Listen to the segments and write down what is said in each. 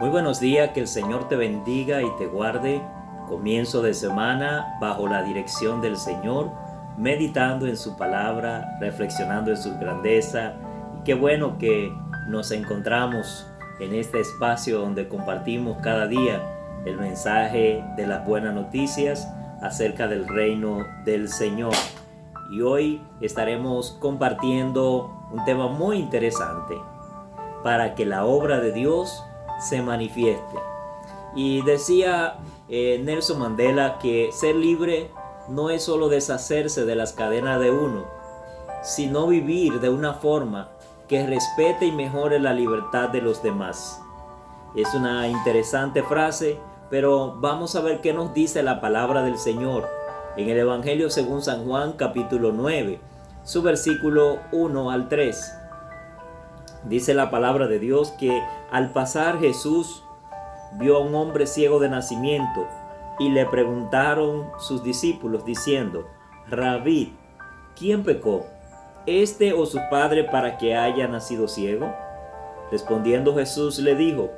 Muy buenos días, que el Señor te bendiga y te guarde. Comienzo de semana bajo la dirección del Señor, meditando en su palabra, reflexionando en su grandeza. Y qué bueno que nos encontramos en este espacio donde compartimos cada día el mensaje de las buenas noticias acerca del reino del Señor. Y hoy estaremos compartiendo un tema muy interesante para que la obra de Dios se manifieste. Y decía Nelson Mandela que ser libre no es solo deshacerse de las cadenas de uno, sino vivir de una forma que respete y mejore la libertad de los demás. Es una interesante frase, pero vamos a ver qué nos dice la palabra del Señor en el Evangelio según San Juan capítulo 9, su versículo 1 al 3. Dice la palabra de Dios que al pasar Jesús vio a un hombre ciego de nacimiento y le preguntaron sus discípulos diciendo: Rabí, ¿quién pecó, este o su padre, para que haya nacido ciego? Respondiendo Jesús le dijo: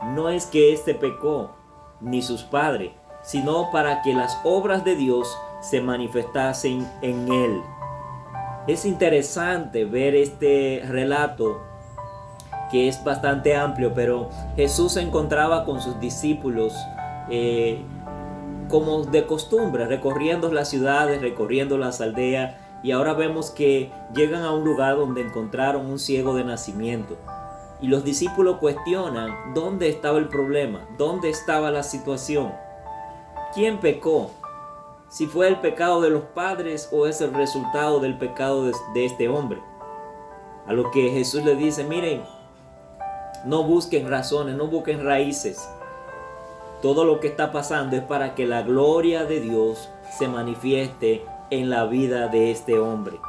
no es que éste pecó, ni sus padres, sino para que las obras de Dios se manifestasen en él. Es interesante ver este relato, que es bastante amplio, pero Jesús se encontraba con sus discípulos como de costumbre, recorriendo las ciudades, recorriendo las aldeas, y ahora vemos que llegan a un lugar donde encontraron un ciego de nacimiento. Y los discípulos cuestionan dónde estaba el problema, dónde estaba la situación, quién pecó, si fue el pecado de los padres o es el resultado del pecado de este hombre. A lo que Jesús le dice: miren, no busquen razones, no busquen raíces. Todo lo que está pasando es para que la gloria de Dios se manifieste en la vida de este hombre.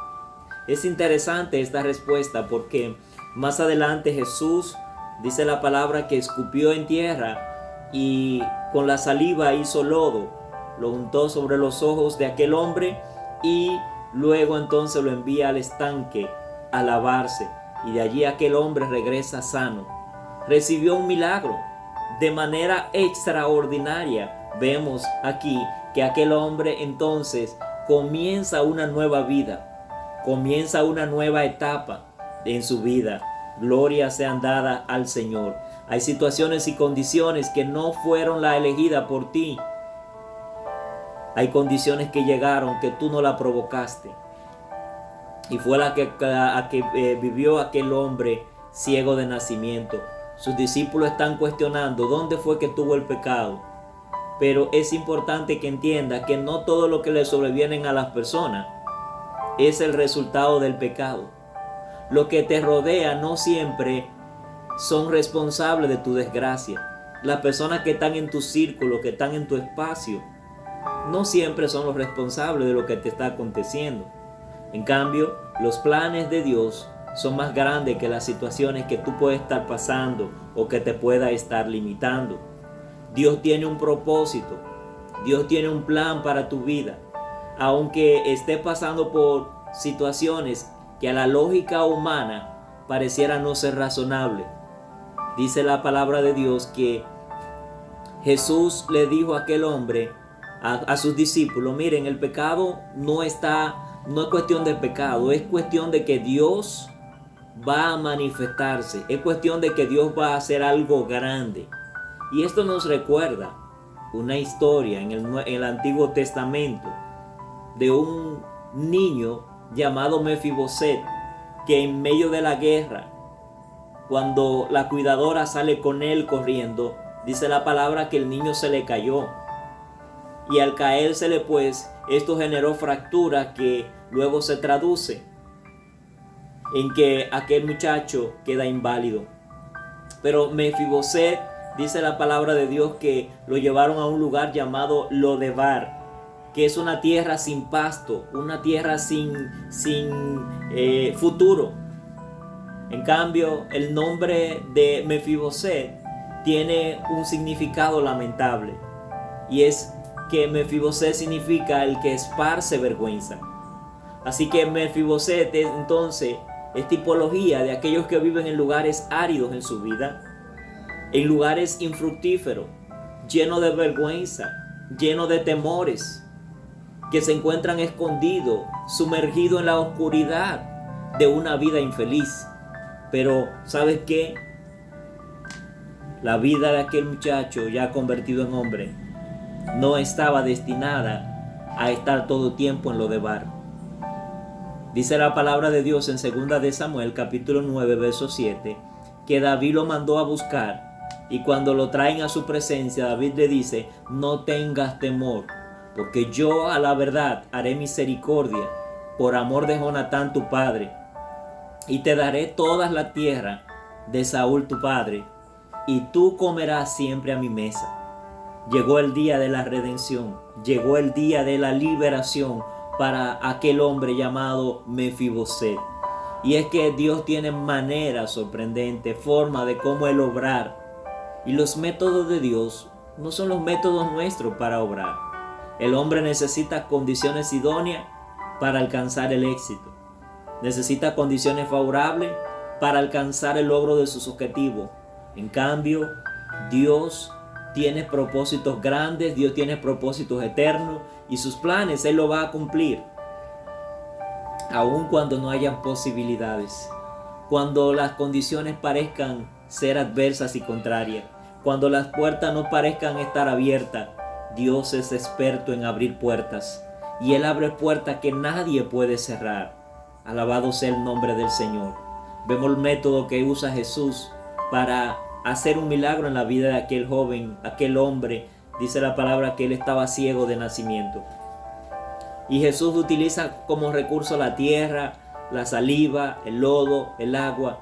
Es interesante esta respuesta porque más adelante Jesús dice la palabra que escupió en tierra y con la saliva hizo lodo, lo untó sobre los ojos de aquel hombre y luego entonces lo envía al estanque a lavarse, y de allí aquel hombre regresa sano. Recibió un milagro de manera extraordinaria. Vemos aquí que aquel hombre entonces comienza una nueva vida, comienza una nueva etapa en su vida. Gloria sean dadas al Señor. Hay situaciones y condiciones que no fueron la elegida por ti. Hay condiciones que llegaron que tú no la provocaste, y fue la que vivió aquel hombre ciego de nacimiento. Sus discípulos están cuestionando dónde fue que tuvo el pecado. Pero es importante que entienda que no todo lo que le sobreviene a las personas es el resultado del pecado. Lo que te rodea no siempre son responsables de tu desgracia. Las personas que están en tu círculo, que están en tu espacio, no siempre son los responsables de lo que te está aconteciendo. En cambio, los planes de Dios son más grandes que las situaciones que tú puedes estar pasando o que te pueda estar limitando. Dios tiene un propósito, Dios tiene un plan para tu vida. Aunque estés pasando por situaciones que a la lógica humana pareciera no ser razonable, dice la palabra de Dios que Jesús le dijo a aquel hombre, a sus discípulos: miren, el pecado no es cuestión del pecado, es cuestión de que Dios va a manifestarse, es cuestión de que Dios va a hacer algo grande. Y esto nos recuerda una historia en el Antiguo Testamento de un niño llamado Mefiboset, que en medio de la guerra, cuando la cuidadora sale con él corriendo, dice la palabra que el niño se le cayó, y al caérsele pues esto generó fractura que luego se traduce en que aquel muchacho queda inválido. Pero Mefiboset, dice la palabra de Dios, que lo llevaron a un lugar llamado Lodebar, que es una tierra sin pasto, una tierra sin futuro. En cambio, el nombre de Mefiboset tiene un significado lamentable, y es que Mefiboset significa el que esparce vergüenza. Así que Mefiboset entonces es tipología de aquellos que viven en lugares áridos en su vida, en lugares infructíferos, lleno de vergüenza, lleno de temores, que se encuentran escondidos, sumergidos en la oscuridad de una vida infeliz. Pero ¿sabes qué? La vida de aquel muchacho ya convertido en hombre no estaba destinada a estar todo tiempo en lo de bar. Dice la palabra de Dios en 2 de Samuel capítulo 9 verso 7 que David lo mandó a buscar, y cuando lo traen a su presencia, David le dice: no tengas temor, porque yo a la verdad haré misericordia por amor de Jonatán tu padre, y te daré toda la tierra de Saúl tu padre, y tú comerás siempre a mi mesa. Llegó el día de la redención, llegó el día de la liberación para aquel hombre llamado Mefiboset. Y es que Dios tiene manera sorprendente, forma de cómo Él obrar. Y los métodos de Dios no son los métodos nuestros para obrar. El hombre necesita condiciones idóneas para alcanzar el éxito. Necesita condiciones favorables para alcanzar el logro de sus objetivos. En cambio, Dios tiene propósitos grandes, Dios tiene propósitos eternos, y sus planes Él lo va a cumplir. Aun cuando no hayan posibilidades, cuando las condiciones parezcan ser adversas y contrarias, cuando las puertas no parezcan estar abiertas, Dios es experto en abrir puertas, y Él abre puertas que nadie puede cerrar. Alabado sea el nombre del Señor. Vemos el método que usa Jesús para hacer un milagro en la vida de aquel joven, aquel hombre. Dice la palabra que él estaba ciego de nacimiento. Y Jesús utiliza como recurso la tierra, la saliva, el lodo, el agua.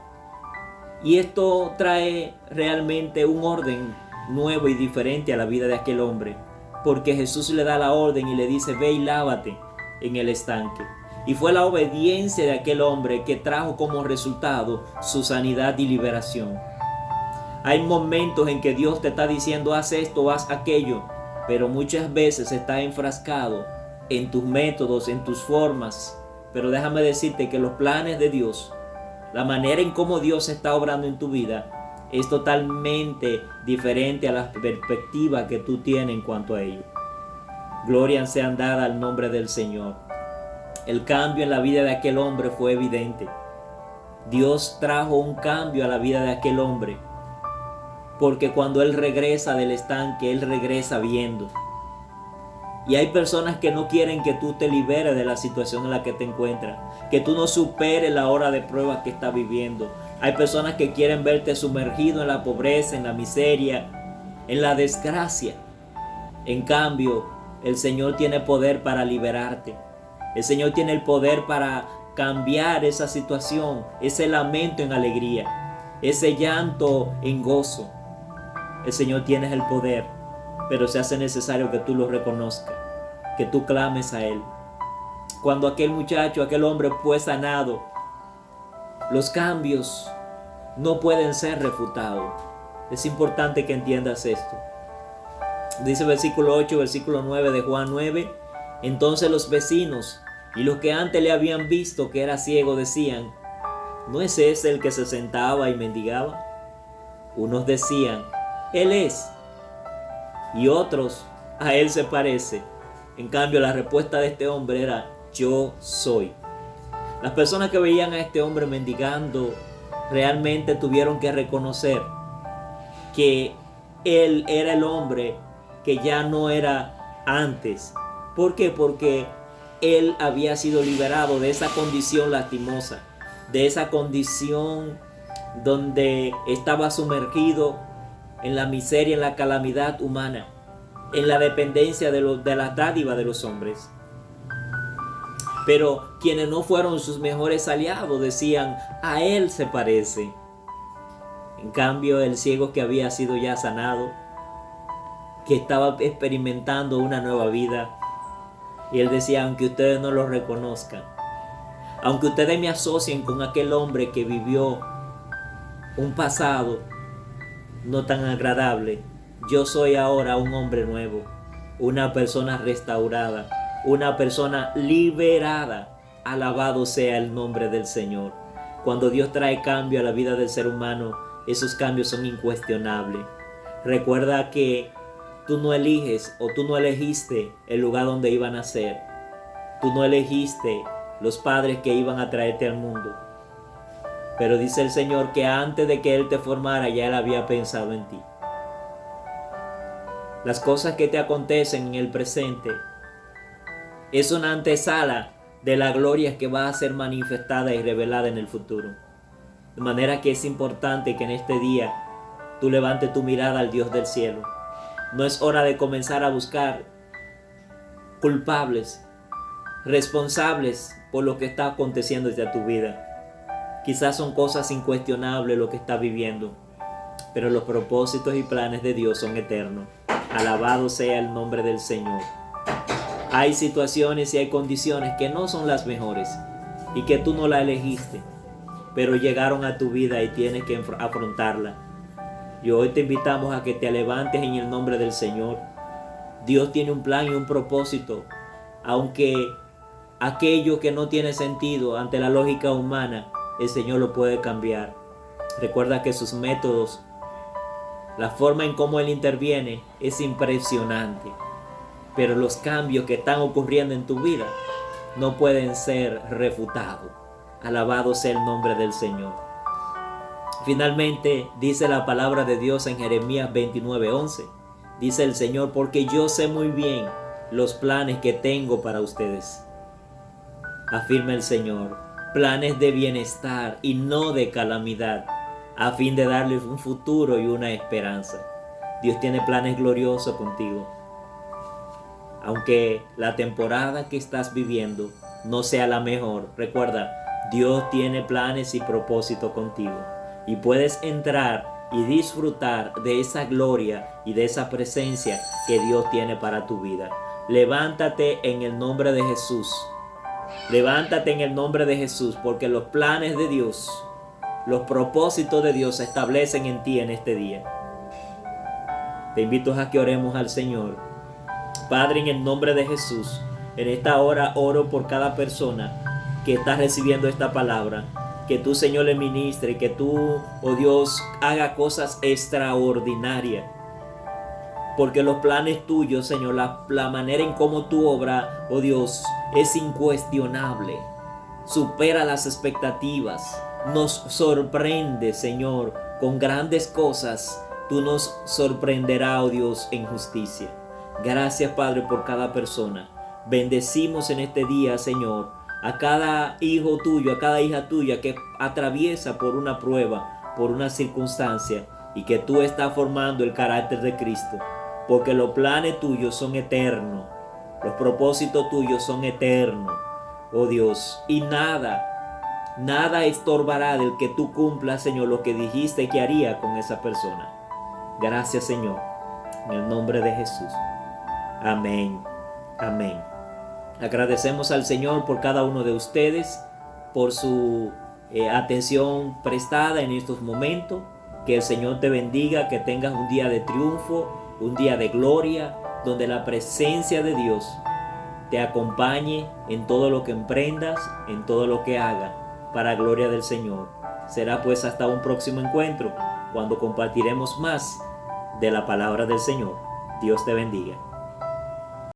Y esto trae realmente un orden nuevo y diferente a la vida de aquel hombre, porque Jesús le da la orden y le dice: ve y lávate en el estanque. Y fue la obediencia de aquel hombre que trajo como resultado su sanidad y liberación. Hay momentos en que Dios te está diciendo: haz esto, haz aquello, pero muchas veces está enfrascado en tus métodos, en tus formas. Pero déjame decirte que los planes de Dios, la manera en cómo Dios está obrando en tu vida, es totalmente diferente a la perspectiva que tú tienes en cuanto a ello. Gloria sea dada al nombre del Señor. El cambio en la vida de aquel hombre fue evidente. Dios trajo un cambio a la vida de aquel hombre, porque cuando Él regresa del estanque, Él regresa viendo. Y hay personas que no quieren que tú te liberes de la situación en la que te encuentras, que tú no superes la hora de prueba que estás viviendo. Hay personas que quieren verte sumergido en la pobreza, en la miseria, en la desgracia. En cambio, el Señor tiene poder para liberarte. El Señor tiene el poder para cambiar esa situación, ese lamento en alegría, ese llanto en gozo. El Señor tiene el poder, pero se hace necesario que tú lo reconozcas, que tú clames a Él. Cuando aquel muchacho, aquel hombre fue sanado, los cambios no pueden ser refutados. Es importante que entiendas esto. Dice versículo 8, versículo 9 de Juan 9. Entonces los vecinos y los que antes le habían visto que era ciego decían: ¿no es ese el que se sentaba y mendigaba? Unos decían: Él es. Y otros: a Él se parece. En cambio, la respuesta de este hombre era: yo soy. Las personas que veían a este hombre mendigando realmente tuvieron que reconocer que Él era el hombre que ya no era antes. ¿Por qué? Porque Él había sido liberado de esa condición lastimosa, de esa condición donde estaba sumergido en la miseria, en la calamidad humana, en la dependencia de las dádivas de los hombres. Pero quienes no fueron sus mejores aliados decían: a Él se parece. En cambio, el ciego que había sido ya sanado, que estaba experimentando una nueva vida, y él decía: aunque ustedes no lo reconozcan, aunque ustedes me asocien con aquel hombre que vivió un pasado no tan agradable, yo soy ahora un hombre nuevo, una persona restaurada, una persona liberada. Alabado sea el nombre del Señor. Cuando Dios trae cambio a la vida del ser humano, esos cambios son incuestionables. Recuerda que tú no eliges o tú no elegiste el lugar donde iban a nacer. Tú no elegiste los padres que iban a traerte al mundo. Pero dice el Señor que antes de que Él te formara ya Él había pensado en ti. Las cosas que te acontecen en el presente es una antesala de la gloria que va a ser manifestada y revelada en el futuro. De manera que es importante que en este día tú levantes tu mirada al Dios del cielo. No es hora de comenzar a buscar culpables, responsables por lo que está aconteciendo desde tu vida. Quizás son cosas incuestionables lo que estás viviendo, pero los propósitos y planes de Dios son eternos. Alabado sea el nombre del Señor. Hay situaciones y hay condiciones que no son las mejores y que tú no las elegiste, pero llegaron a tu vida y tienes que afrontarla. Y hoy te invitamos a que te levantes en el nombre del Señor. Dios tiene un plan y un propósito, aunque aquello que no tiene sentido ante la lógica humana, el Señor lo puede cambiar. Recuerda que sus métodos, la forma en cómo Él interviene es impresionante, pero los cambios que están ocurriendo en tu vida no pueden ser refutados. Alabado sea el nombre del Señor. Finalmente dice la palabra de Dios en Jeremías 29:11. Dice el Señor, porque yo sé muy bien los planes que tengo para ustedes. Afirma el Señor, planes de bienestar y no de calamidad, a fin de darles un futuro y una esperanza. Dios tiene planes gloriosos contigo. Aunque la temporada que estás viviendo no sea la mejor, recuerda, Dios tiene planes y propósitos contigo. Y puedes entrar y disfrutar de esa gloria y de esa presencia que Dios tiene para tu vida. Levántate en el nombre de Jesús. Levántate en el nombre de Jesús, porque los planes de Dios, los propósitos de Dios se establecen en ti en este día. Te invito a que oremos al Señor. Padre, en el nombre de Jesús, en esta hora oro por cada persona que está recibiendo esta palabra. Que tú, Señor, le ministre, que tú, oh Dios, haga cosas extraordinarias. Porque los planes tuyos, Señor, la manera en cómo tú obras, oh Dios, es incuestionable. Supera las expectativas. Nos sorprende, Señor, con grandes cosas. Tú nos sorprenderás, oh Dios, en justicia. Gracias, Padre, por cada persona. Bendecimos en este día, Señor, a cada hijo tuyo, a cada hija tuya que atraviesa por una prueba, por una circunstancia, y que tú estás formando el carácter de Cristo. Porque los planes tuyos son eternos, los propósitos tuyos son eternos, oh Dios, y nada estorbará del que tú cumplas, Señor, lo que dijiste que haría con esa persona. Gracias, Señor, en el nombre de Jesús. Amén, amén. Agradecemos al Señor por cada uno de ustedes, por su atención prestada en estos momentos. Que el Señor te bendiga, que tengas un día de triunfo, un día de gloria, donde la presencia de Dios te acompañe en todo lo que emprendas, en todo lo que hagas, para gloria del Señor. Será pues hasta un próximo encuentro, cuando compartiremos más de la palabra del Señor. Dios te bendiga.